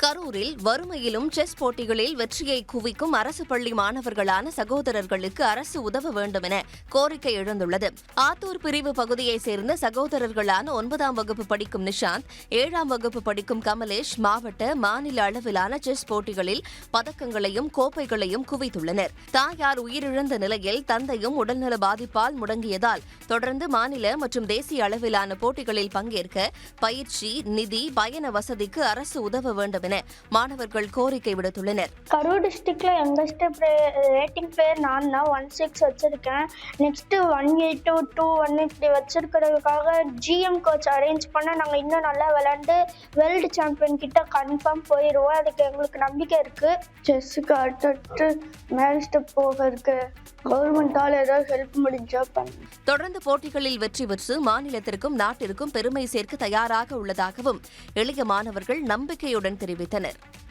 கரூரில் வறுமையிலும் செஸ் போட்டிகளில் வெற்றியை குவிக்கும் அரசு பள்ளி மாணவர்களான சகோதரர்களுக்கு அரசு உதவ வேண்டும் என கோரிக்கை எழுந்துள்ளது. ஆத்தூர் பிரிவு பகுதியைச் சேர்ந்த சகோதரர்களான 9ஆம் வகுப்பு படிக்கும் நிஷாந்த், 7ஆம் வகுப்பு படிக்கும் கமலேஷ் மாவட்ட, மாநில அளவிலான செஸ் போட்டிகளில் பதக்கங்களையும் கோப்பைகளையும் குவித்துள்ளனர். தாயார் உயிரிழந்த நிலையில் தந்தையும் உடல்நல பாதிப்பால் முடங்கியதால் தொடர்ந்து மாநில மற்றும் தேசிய அளவிலான போட்டிகளில் பங்கேற்க பயிற்சி, நிதி, பயண வசதிக்கு அரசு உதவ வேண்டும் என மாணவர்கள் கோரிக்கை விடுத்துள்ளனர். கரூர் டிஸ்ட்ரிக்ட்ல யங்கஸ்ட் ரேட்டிங் பிளேயர் நான் தான் 16 வச்சிருக்கேன். நெக்ஸ்ட் 18 21 இப்படி வச்சிருக்கிறதுக்காக ஜிஎம் கோச் அரேஞ்ச் பண்ண நாங்கள் இன்னும் நல்லா விளையாண்டு வேர்ல்டு சாம்பியன் கிட்ட கன்ஃபார்ம் போயிடுவோம். அதுக்கு எங்களுக்கு நம்பிக்கை இருக்கு. செஸ்ஸுக்கு அடுத்து மேல் ஸ்டெப் போக இருக்கு. கவர்மெண்டால் ஏதாவது ஹெல்ப் முடிஞ்சா பண்ணு. தொடர்ந்து போட்டிகளில் வெற்றி பெற்று மாநிலத்திற்கும் நாட்டிற்கும் பெருமை சேர்க்க தயாராக உள்ளதாகவும் எளிய மாணவர்கள் நம்பிக்கையுடன் தெரிவித்தனர்.